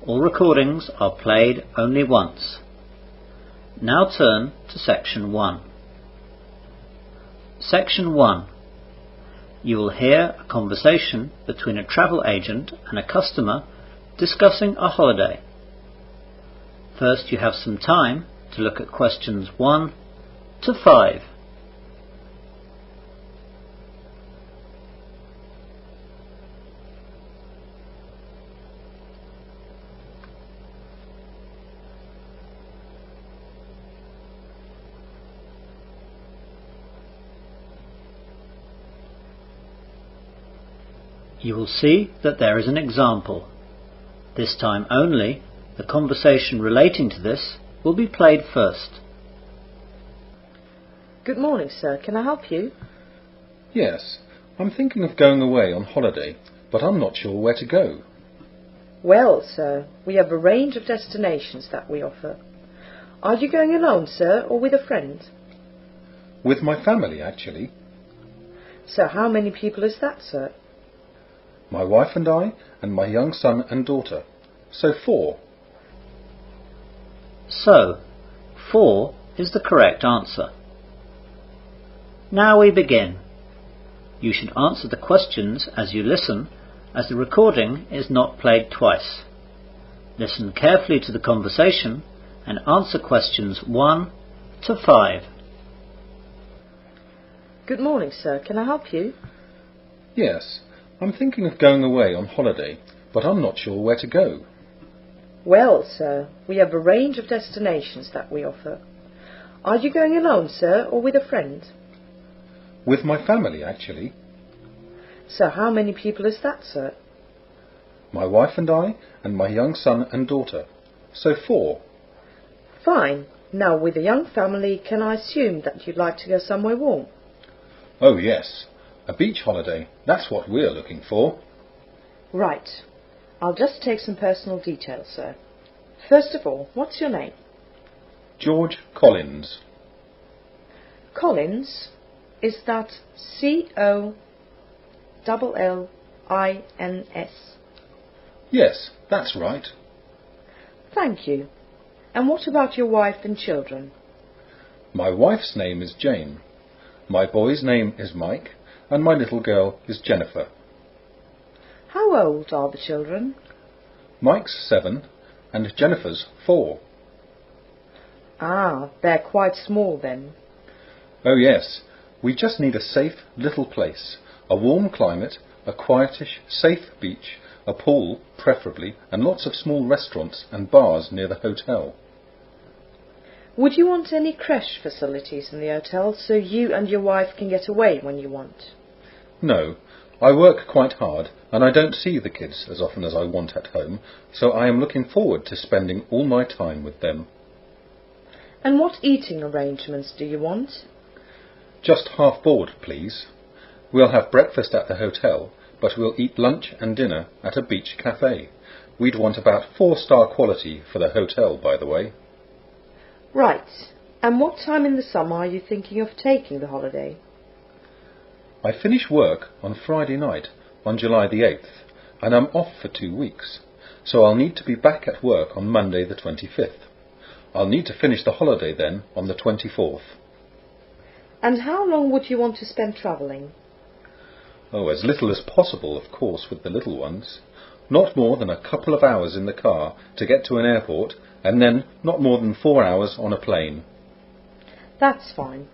All recordings are played only once. Now turn to Section 1. Section 1. You will hear a conversation between a travel agent and a customer discussing a holiday. First, you have some time to look at questions 1 to 5. You will see that there is an example. This time only, the conversation relating to this will be played first. Good morning, sir. Can I help you? Yes, I'm thinking of going away on holiday, but I'm not sure where to go. Well, sir, we have a range of destinations that we offer. Are you going alone, sir, or with a friend? With my family, actually. So how many people is that, sir? My wife and I, and my young son and daughter. So 4. So, 4 is the correct answer. Now we begin. You should answer the questions as you listen, as the recording is not played twice. Listen carefully to the conversation and answer questions 1 to 5. Good morning, sir. Can I help you? Yes, I'm thinking of going away on holiday, but I'm not sure where to go. Well, sir, we have a range of destinations that we offer. Are you going alone, sir, or with a friend? With my family, actually. So how many people is that, sir? My wife and I, and my young son and daughter. So 4. Fine. Now, with a young family, can I assume that you'd like to go somewhere warm? Oh yes, a beach holiday. That's what we're looking for. Right. I'll just take some personal details, sir. First of all, what's your name? George Collins. Collins? Is that Collins? Yes, that's right. Thank you. And what about your wife and children? My wife's name is Jane. My boy's name is Mike, and my little girl is Jennifer. How old are the children? Mike's 7, and Jennifer's 4. Ah, they're quite small then. Oh yes, we just need a safe little place, a warm climate, a quietish, safe beach, a pool, preferably, and lots of small restaurants and bars near the hotel. Would you want any creche facilities in the hotel so you and your wife can get away when you want? No, I work quite hard, and I don't see the kids as often as I want at home, so I am looking forward to spending all my time with them. And what eating arrangements do you want? Just half board, please. We'll have breakfast at the hotel, but we'll eat lunch and dinner at a beach cafe. We'd want about 4-star quality for the hotel, by the way. Right. And what time in the summer are you thinking of taking the holiday? I finish work on Friday night, on July the 8th, and I'm off for 2 weeks, so I'll need to be back at work on Monday the 25th. I'll need to finish the holiday then on the 24th. And how long would you want to spend travelling? Oh, as little as possible, of course, with the little ones. Not more than a couple of hours in the car to get to an airport, and then not more than 4 hours on a plane. That's fine.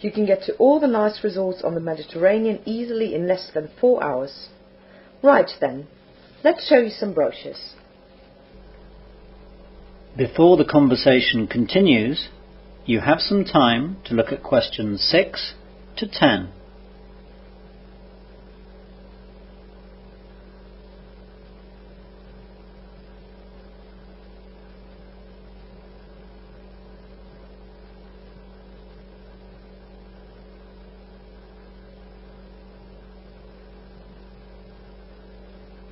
You can get to all the nice resorts on the Mediterranean easily in less than 4 hours. Right then, let's show you some brochures. Before the conversation continues, you have some time to look at questions 6 to 10.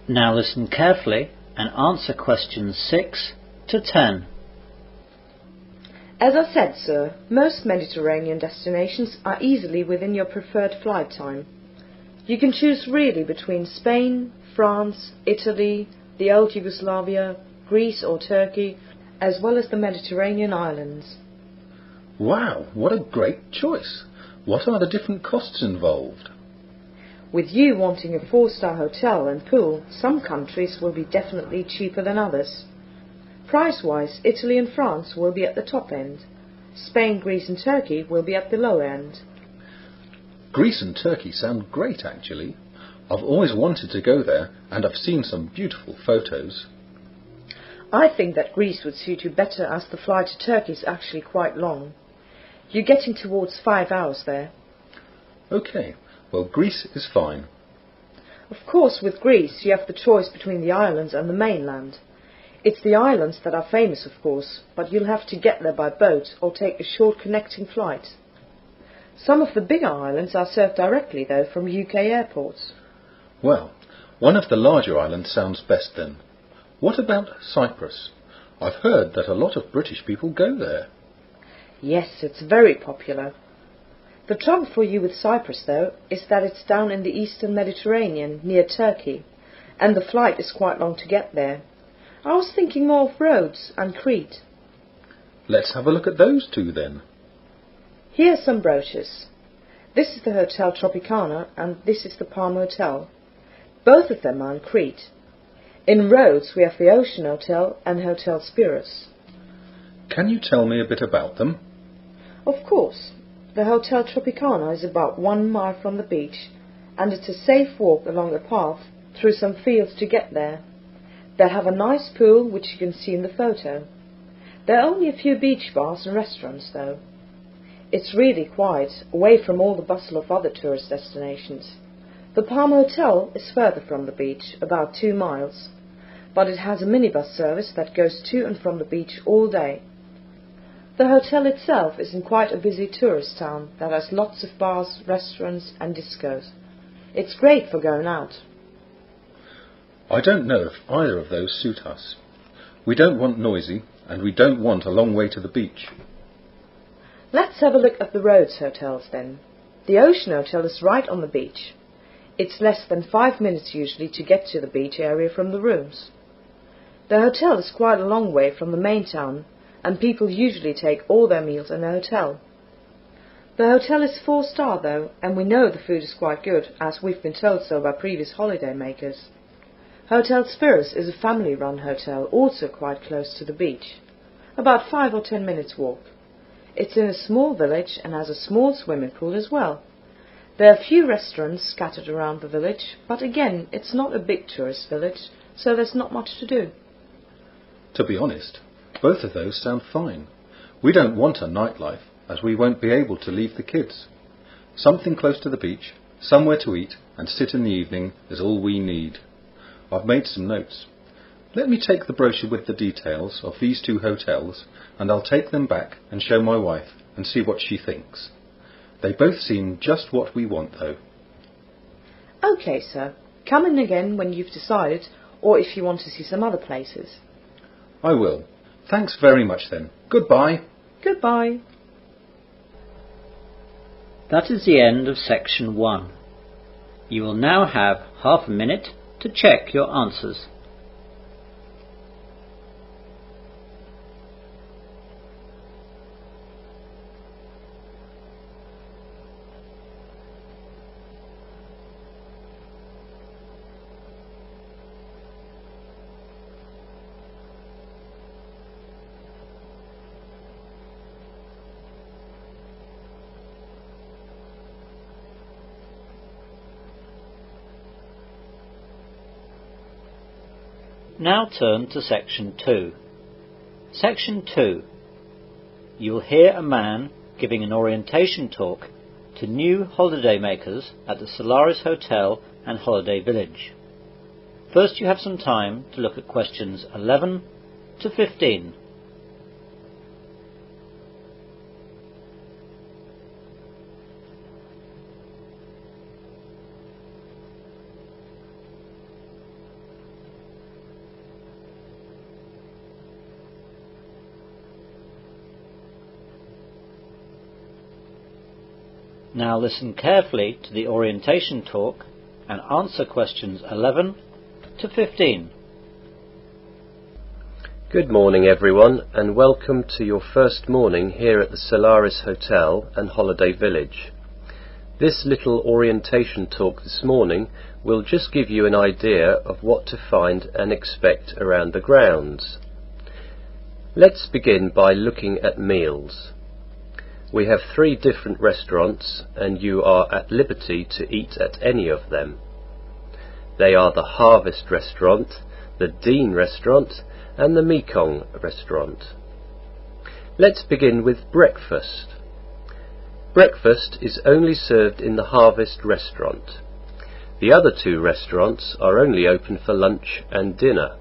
Now listen carefully and answer questions 6 to 10. As I said, sir, most Mediterranean destinations are easily within your preferred flight time. You can choose really between Spain, France, Italy, the old Yugoslavia, Greece or Turkey, as well as the Mediterranean islands. Wow, what a great choice! What are the different costs involved? With you wanting a 4-star hotel and pool, some countries will be definitely cheaper than others. Price-wise, Italy and France will be at the top end. Spain, Greece and Turkey will be at the lower end. Greece and Turkey sound great, actually. I've always wanted to go there, and I've seen some beautiful photos. I think that Greece would suit you better, as the flight to Turkey is actually quite long. You're getting towards 5 hours there. OK, well, Greece is fine. Of course, with Greece you have the choice between the islands and the mainland. It's the islands that are famous, of course, but you'll have to get there by boat or take a short connecting flight. Some of the bigger islands are served directly, though, from UK airports. Well, one of the larger islands sounds best then. What about Cyprus? I've heard that a lot of British people go there. Yes, it's very popular. The trouble for you with Cyprus, though, is that it's down in the eastern Mediterranean, near Turkey, and the flight is quite long to get there. I was thinking more of Rhodes and Crete. Let's have a look at those two then. Here are some brochures. This is the Hotel Tropicana and this is the Palm Hotel. Both of them are in Crete. In Rhodes we have the Ocean Hotel and Hotel Spiros. Can you tell me a bit about them? Of course. The Hotel Tropicana is about 1 mile from the beach, and it's a safe walk along a path through some fields to get there. They have a nice pool, which you can see in the photo. There are only a few beach bars and restaurants, though. It's really quiet, away from all the bustle of other tourist destinations. The Palm Hotel is further from the beach, about 2 miles, but it has a minibus service that goes to and from the beach all day. The hotel itself is in quite a busy tourist town that has lots of bars, restaurants and discos. It's great for going out. I don't know if either of those suit us. We don't want noisy, and we don't want a long way to the beach. Let's have a look at the Rhodes hotels then. The Ocean Hotel is right on the beach. It's less than 5 minutes usually to get to the beach area from the rooms. The hotel is quite a long way from the main town, and people usually take all their meals in the hotel. The hotel is 4-star though, and we know the food is quite good, as we've been told so by previous holiday makers. Hotel Spiros is a family-run hotel, also quite close to the beach. About 5 or 10 minutes walk. It's in a small village and has a small swimming pool as well. There are a few restaurants scattered around the village, but again, it's not a big tourist village, so there's not much to do. To be honest, both of those sound fine. We don't want a nightlife, as we won't be able to leave the kids. Something close to the beach, somewhere to eat and sit in the evening is all we need. I've made some notes. Let me take the brochure with the details of these 2 hotels, and I'll take them back and show my wife and see what she thinks. They both seem just what we want, though. OK, sir. Come in again when you've decided, or if you want to see some other places. I will. Thanks very much then. Goodbye. Goodbye. That is the end of section 1. You will now have half a minute to check your answers. Now turn to section 2. Section 2. You'll hear a man giving an orientation talk to new holiday makers at the Solaris Hotel and Holiday Village. First you have some time to look at questions 11 to 15. Now listen carefully to the orientation talk and answer questions 11 to 15. Good morning everyone, and welcome to your first morning here at the Solaris Hotel and Holiday Village. This little orientation talk this morning will just give you an idea of what to find and expect around the grounds. Let's begin by looking at meals. We have 3 different restaurants and you are at liberty to eat at any of them. They are the Harvest Restaurant, the Dean Restaurant and the Mekong Restaurant. Let's begin with breakfast. Breakfast is only served in the Harvest Restaurant. The other 2 restaurants are only open for lunch and dinner.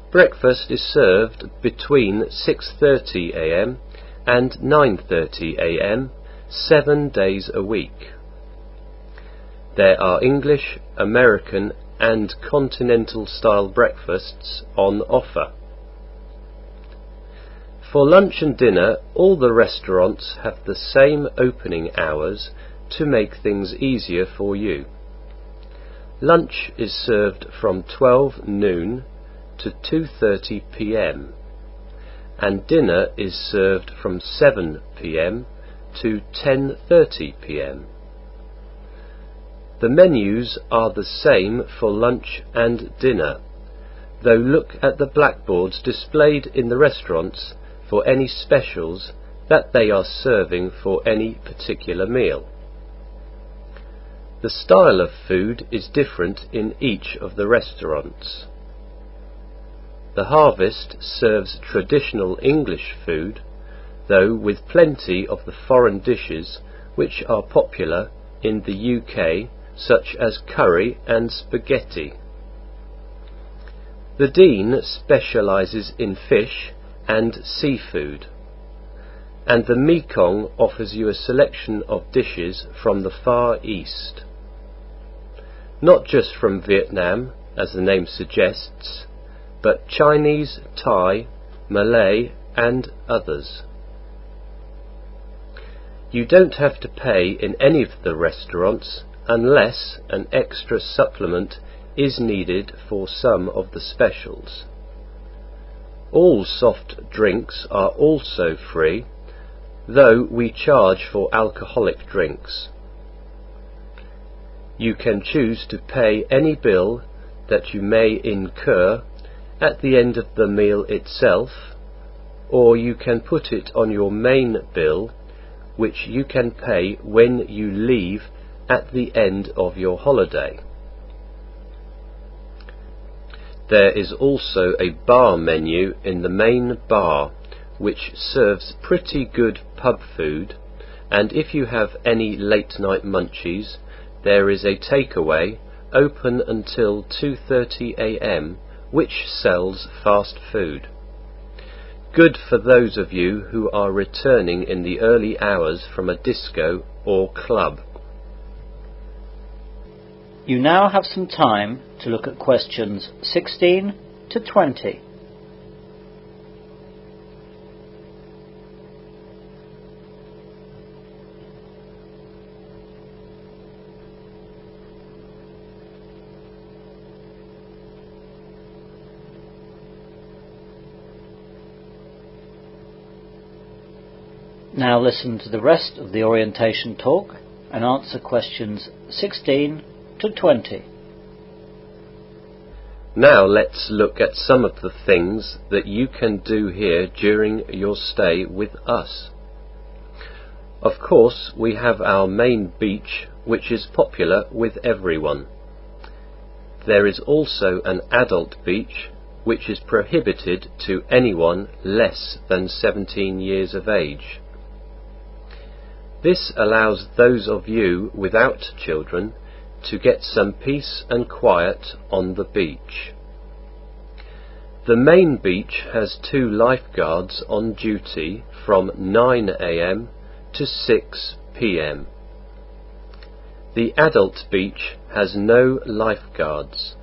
Breakfast is served between 6:30 a.m. and 9:30 a.m. 7 days a week. There are English, American and continental style breakfasts on offer. For lunch and dinner, all the restaurants have the same opening hours to make things easier for you. Lunch is served from 12 noon to 2:30 p.m. and dinner is served from 7 p.m. to 10:30 p.m. The menus are the same for lunch and dinner, though look at the blackboards displayed in the restaurants for any specials that they are serving for any particular meal. The style of food is different in each of the restaurants. The Harvest serves traditional English food, though with plenty of the foreign dishes which are popular in the UK, such as curry and spaghetti. The Dean specialises in fish and seafood, and the Mekong offers you a selection of dishes from the Far East. Not just from Vietnam, as the name suggests, but Chinese, Thai, Malay and others. You don't have to pay in any of the restaurants unless an extra supplement is needed for some of the specials. All soft drinks are also free, though we charge for alcoholic drinks. You can choose to pay any bill that you may incur at the end of the meal itself, or you can put it on your main bill, which you can pay when you leave at the end of your holiday. There is also a bar menu in the main bar which serves pretty good pub food, and if you have any late night munchies, there is a takeaway open until 2:30 a.m. which sells fast food. Good for those of you who are returning in the early hours from a disco or club. You now have some time to look at questions 16 to 20. Now listen to the rest of the orientation talk and answer questions 16 to 20. Now let's look at some of the things that you can do here during your stay with us. Of course, we have our main beach, which is popular with everyone. There is also an adult beach, which is prohibited to anyone less than 17 years of age. This allows those of you without children to get some peace and quiet on the beach. The main beach has 2 lifeguards on duty from 9 a.m. to 6 p.m. The adult beach has no lifeguards.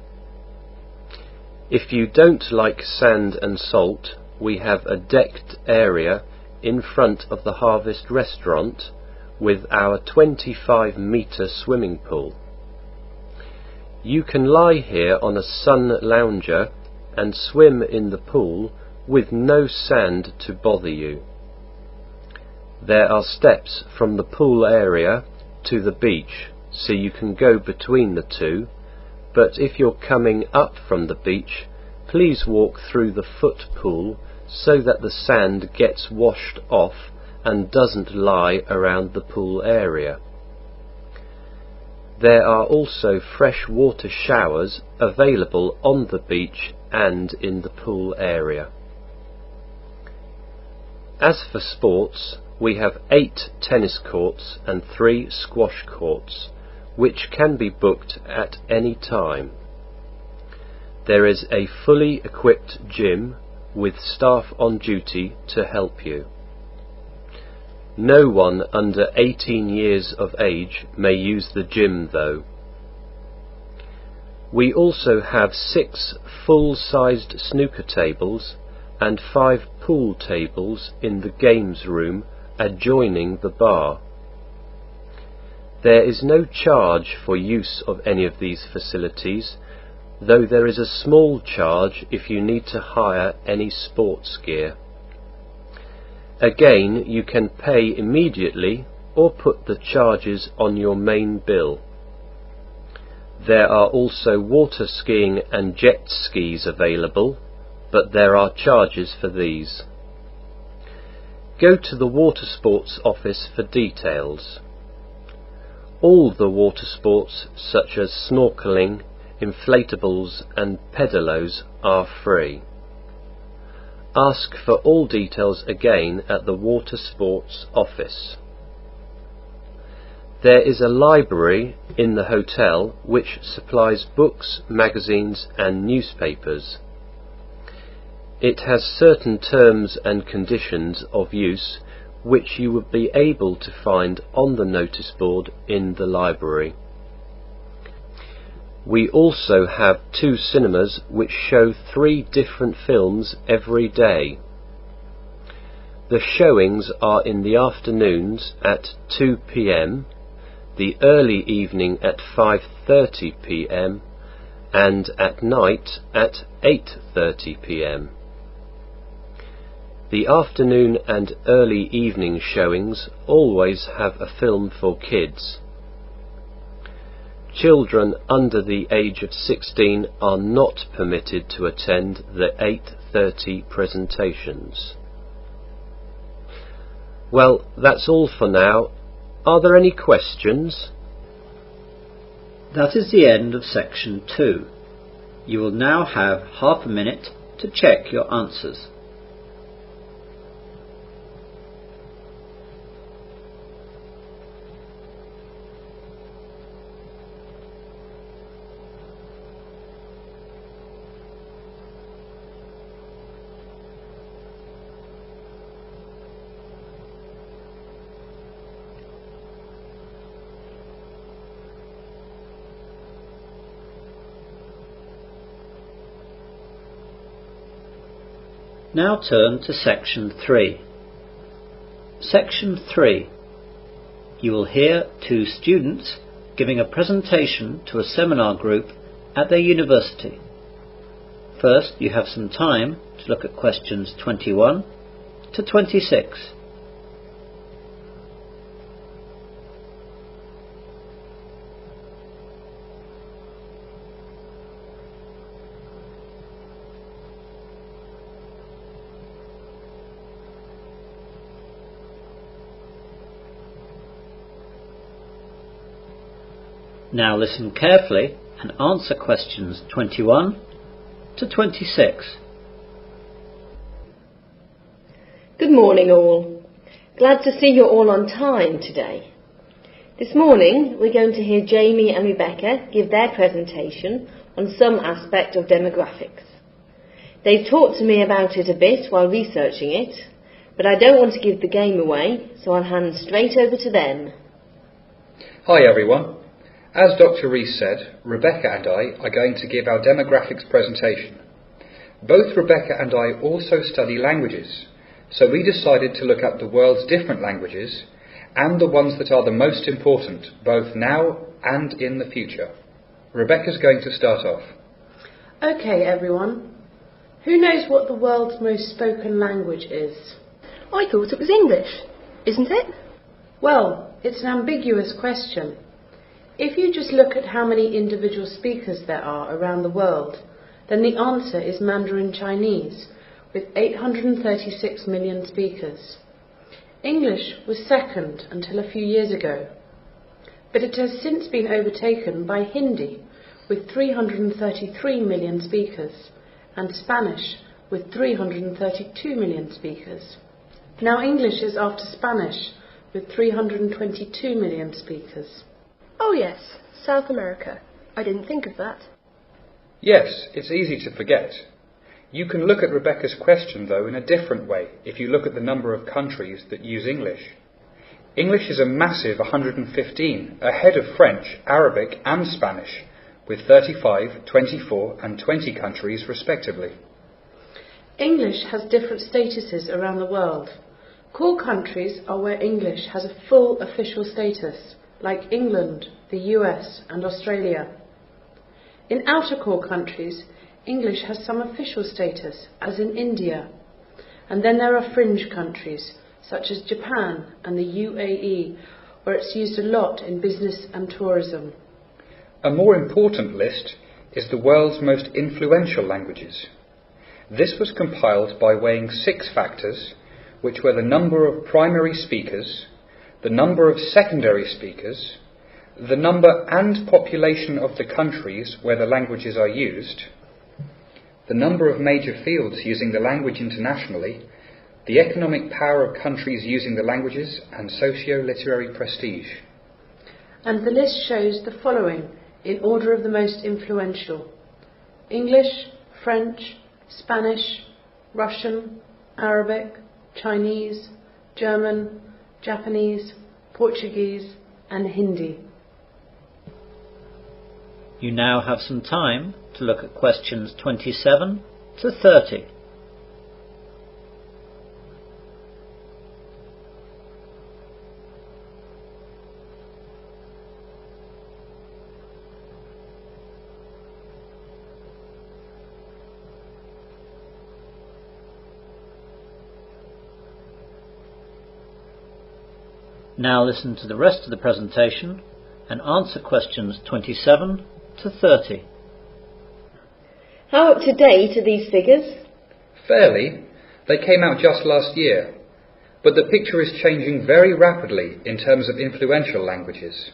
If you don't like sand and salt, we have a decked area in front of the Harvest Restaurant with our 25-metre swimming pool. You can lie here on a sun lounger and swim in the pool with no sand to bother you. There are steps from the pool area to the beach, so you can go between the two, but if you're coming up from the beach, please walk through the foot pool so that the sand gets washed off and doesn't lie around the pool area. There are also fresh water showers available on the beach and in the pool area. As for sports, we have 8 tennis courts and 3 squash courts, which can be booked at any time. There is a fully equipped gym with staff on duty to help you. No one under 18 years of age may use the gym though. We also have 6 full-sized snooker tables and 5 pool tables in the games room adjoining the bar. There is no charge for use of any of these facilities, though there is a small charge if you need to hire any sports gear. Again, you can pay immediately or put the charges on your main bill. There are also water skiing and jet skis available, but there are charges for these. Go to the water sports office for details. All the water sports, such as snorkeling, inflatables and pedalos, are free. Ask for all details again at the water sports office. There is a library in the hotel which supplies books, magazines and newspapers. It has certain terms and conditions of use which you would be able to find on the notice board in the library. We also have 2 cinemas which show 3 different films every day. The showings are in the afternoons at 2 p.m, the early evening at 5:30 p.m, and at night at 8:30 p.m. The afternoon and early evening showings always have a film for kids. Children under the age of 16 are not permitted to attend the 8:30 presentations. Well, that's all for now. Are there any questions? That is the end of section 2. You will now have half a minute to check your answers. Now turn to section 3. Section 3. You will hear 2 students giving a presentation to a seminar group at their university. First, you have some time to look at questions 21 to 26. Now listen carefully and answer questions 21 to 26. Good morning all. Glad to see you're all on time today. This morning we're going to hear Jamie and Rebecca give their presentation on some aspect of demographics. They've talked to me about it a bit while researching it, but I don't want to give the game away, so I'll hand straight over to them. Hi everyone. As Dr. Rees said, Rebecca and I are going to give our demographics presentation. Both Rebecca and I also study languages, so we decided to look at the world's different languages and the ones that are the most important, both now and in the future. Rebecca's going to start off. Okay, everyone. Who knows what the world's most spoken language is? I thought it was English, isn't it? Well, it's an ambiguous question. If you just look at how many individual speakers there are around the world, then the answer is Mandarin Chinese, with 836 million speakers. English was second until a few years ago, but it has since been overtaken by Hindi, with 333 million speakers, and Spanish, with 332 million speakers. Now English is after Spanish, with 322 million speakers. Oh yes, South America. I didn't think of that. Yes, it's easy to forget. You can look at Rebecca's question, though, in a different way if you look at the number of countries that use English. English is a massive 115, ahead of French, Arabic and Spanish, with 35, 24 and 20 countries respectively. English has different statuses around the world. Core countries are where English has a full official status, like England, the US and Australia. In outer core countries, English has some official status, as in India, and then there are fringe countries, such as Japan and the UAE, where it's used a lot in business and tourism. A more important list is the world's most influential languages. This was compiled by weighing 6 factors, which were the number of primary speakers, the number of secondary speakers, the number and population of the countries where the languages are used, the number of major fields using the language internationally, the economic power of countries using the languages, and socio-literary prestige. And the list shows the following in order of the most influential: English, French, Spanish, Russian, Arabic, Chinese, German, Japanese, Portuguese and Hindi. You now have some time to look at questions 27 to 30. Now listen to the rest of the presentation and answer questions 27 to 30. How up to date are these figures? Fairly. They came out just last year. But the picture is changing very rapidly in terms of influential languages.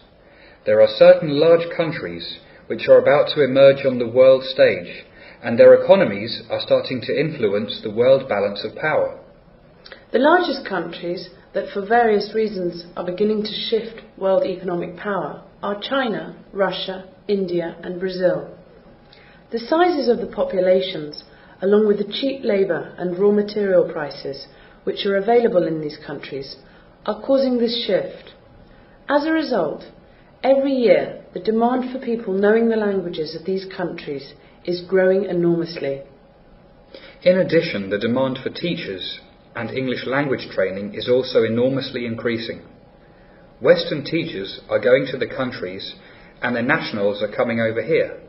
There are certain large countries which are about to emerge on the world stage, and their economies are starting to influence the world balance of power. The largest countries that for various reasons are beginning to shift world economic power are China, Russia, India and Brazil. The sizes of the populations, along with the cheap labour and raw material prices which are available in these countries, are causing this shift. As a result, every year the demand for people knowing the languages of these countries is growing enormously. In addition, the demand for teachers and English language training is also enormously increasing. Western teachers are going to the countries and their nationals are coming over here.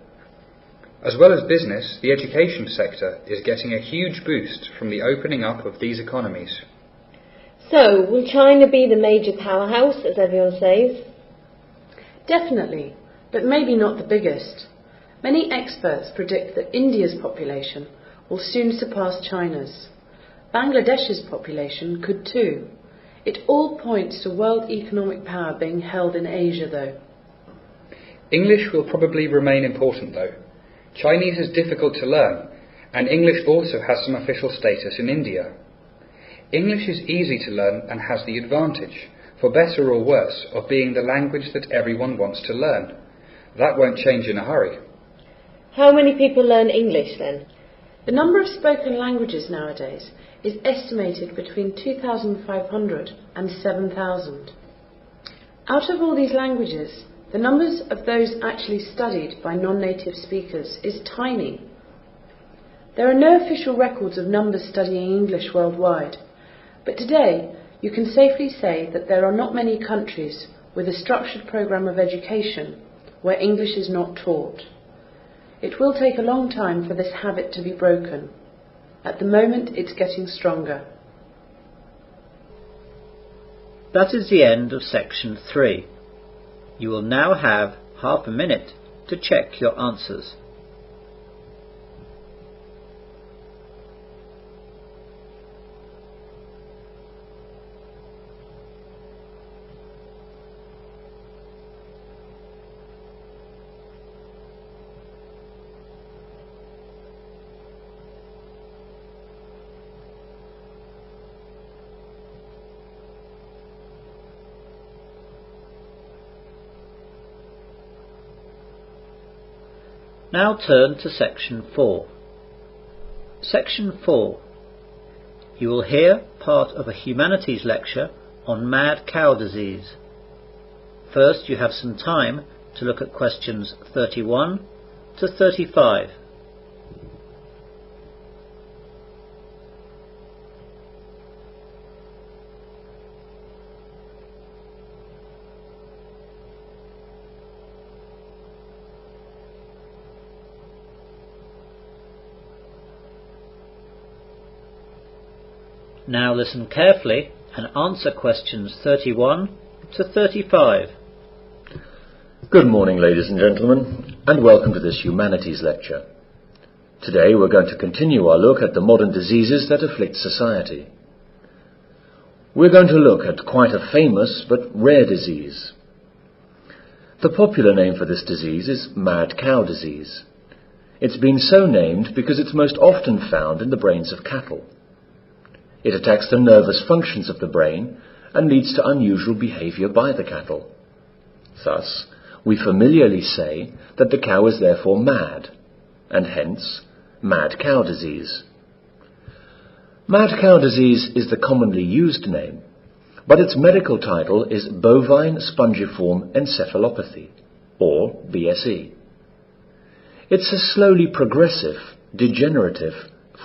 As well as business, the education sector is getting a huge boost from the opening up of these economies. So, will China be the major powerhouse, as everyone says? Definitely, but maybe not the biggest. Many experts predict that India's population will soon surpass China's. Bangladesh's population could too. It all points to world economic power being held in Asia, though. English will probably remain important, though. Chinese is difficult to learn, and English also has some official status in India. English is easy to learn and has the advantage, for better or worse, of being the language that everyone wants to learn. That won't change in a hurry. How many people learn English then? The number of spoken languages nowadays is estimated between 2,500 and 7,000. Out of all these languages, the numbers of those actually studied by non-native speakers is tiny. There are no official records of numbers studying English worldwide, but today you can safely say that there are not many countries with a structured program of education where English is not taught. It will take a long time for this habit to be broken. At the moment it's getting stronger. That is the end of section 3. You will now have half a minute to check your answers. Now turn to section 4. Section 4. You will hear part of a humanities lecture on mad cow disease. First, you have some time to look at questions 31 to 35. Now listen carefully and answer questions 31 to 35. Good morning, ladies and gentlemen, and welcome to this humanities lecture. Today we're going to continue our look at the modern diseases that afflict society. We're going to look at quite a famous but rare disease. The popular name for this disease is mad cow disease. It's been so named because it's most often found in the brains of cattle. It attacks the nervous functions of the brain and leads to unusual behavior by the cattle. Thus, we familiarly say that the cow is therefore mad, and hence, mad cow disease. Mad cow disease is the commonly used name, but its medical title is bovine spongiform encephalopathy, or BSE. It's a slowly progressive, degenerative,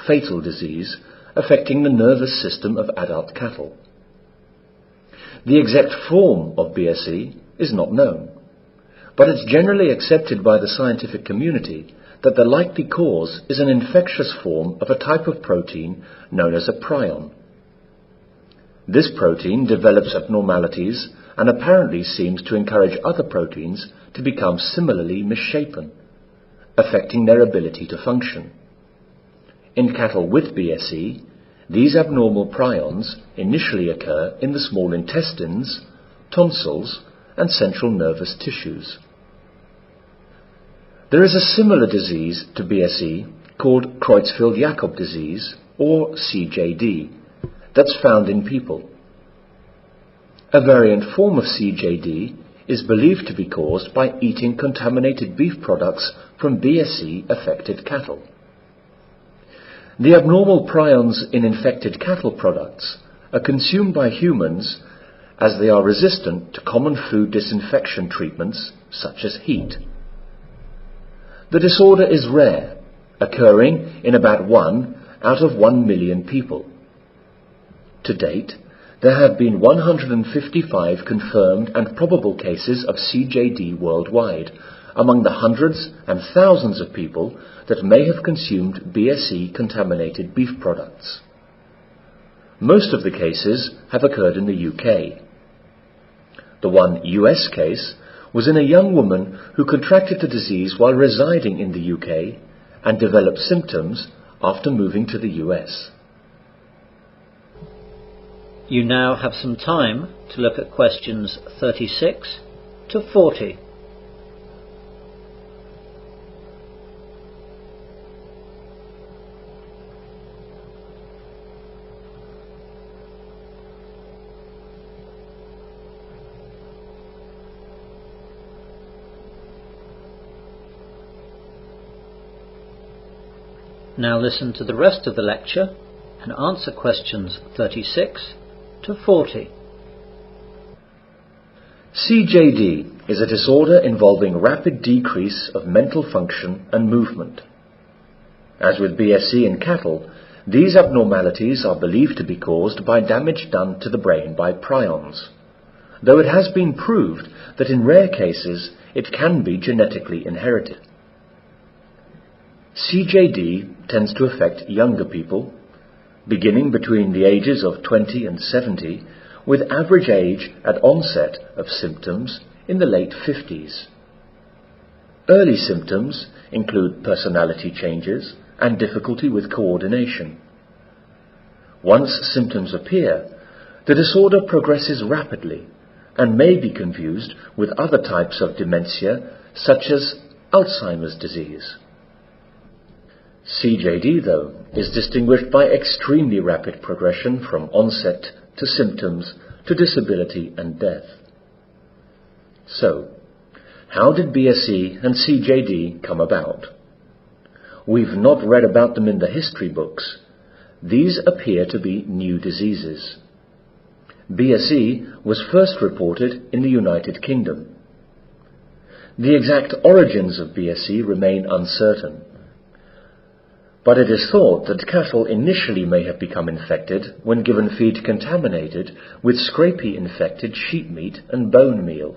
fatal disease affecting the nervous system of adult cattle. The exact form of BSE is not known, but it's generally accepted by the scientific community that the likely cause is an infectious form of a type of protein known as a prion. This protein develops abnormalities and apparently seems to encourage other proteins to become similarly misshapen, affecting their ability to function. In cattle with BSE, these abnormal prions initially occur in the small intestines, tonsils, and central nervous tissues. There is a similar disease to BSE called Creutzfeldt-Jakob disease, or CJD, that's found in people. A variant form of CJD is believed to be caused by eating contaminated beef products from BSE-affected cattle. The abnormal prions in infected cattle products are consumed by humans as they are resistant to common food disinfection treatments such as heat. The disorder is rare, occurring in about 1 out of 1 million people. To date, there have been 155 confirmed and probable cases of CJD worldwide, among the hundreds and thousands of people that may have consumed BSE-contaminated beef products. Most of the cases have occurred in the UK. The one US case was in a young woman who contracted the disease while residing in the UK and developed symptoms after moving to the US. You now have some time to look at questions 36 to 40. Now listen to the rest of the lecture and answer questions 36 to 40. CJD is a disorder involving rapid decrease of mental function and movement. As with BSE in cattle, these abnormalities are believed to be caused by damage done to the brain by prions, though it has been proved that in rare cases it can be genetically inherited. CJD tends to affect younger people, beginning between the ages of 20 and 70, with average age at onset of symptoms in the late 50s. Early symptoms include personality changes and difficulty with coordination. Once symptoms appear, the disorder progresses rapidly and may be confused with other types of dementia, such as Alzheimer's disease. CJD, though, is distinguished by extremely rapid progression from onset to symptoms to disability and death. So, how did BSE and CJD come about? We've not read about them in the history books. These appear to be new diseases. BSE was first reported in the United Kingdom. The exact origins of BSE remain uncertain, but it is thought that cattle initially may have become infected when given feed contaminated with scrapie-infected sheep meat and bone meal.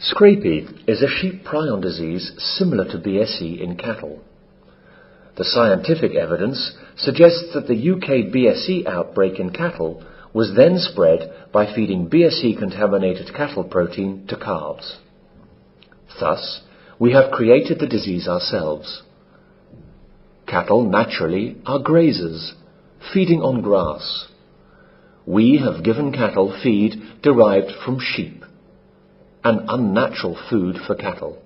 Scrapie is a sheep prion disease similar to BSE in cattle. The scientific evidence suggests that the UK BSE outbreak in cattle was then spread by feeding BSE-contaminated cattle protein to calves. Thus, we have created the disease ourselves. Cattle naturally are grazers, feeding on grass. We have given cattle feed derived from sheep, an unnatural food for cattle.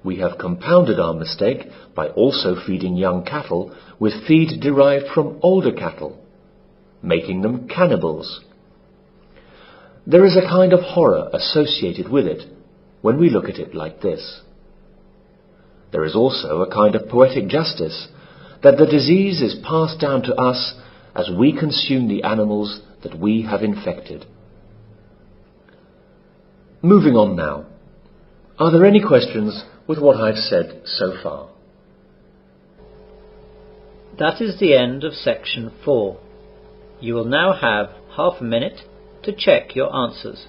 We have compounded our mistake by also feeding young cattle with feed derived from older cattle, making them cannibals. There is a kind of horror associated with it when we look at it like this. There is also a kind of poetic justice that the disease is passed down to us as we consume the animals that we have infected. Moving on now. Are there any questions with what I've said so far? That is the end of section 4. You will now have half a minute to check your answers.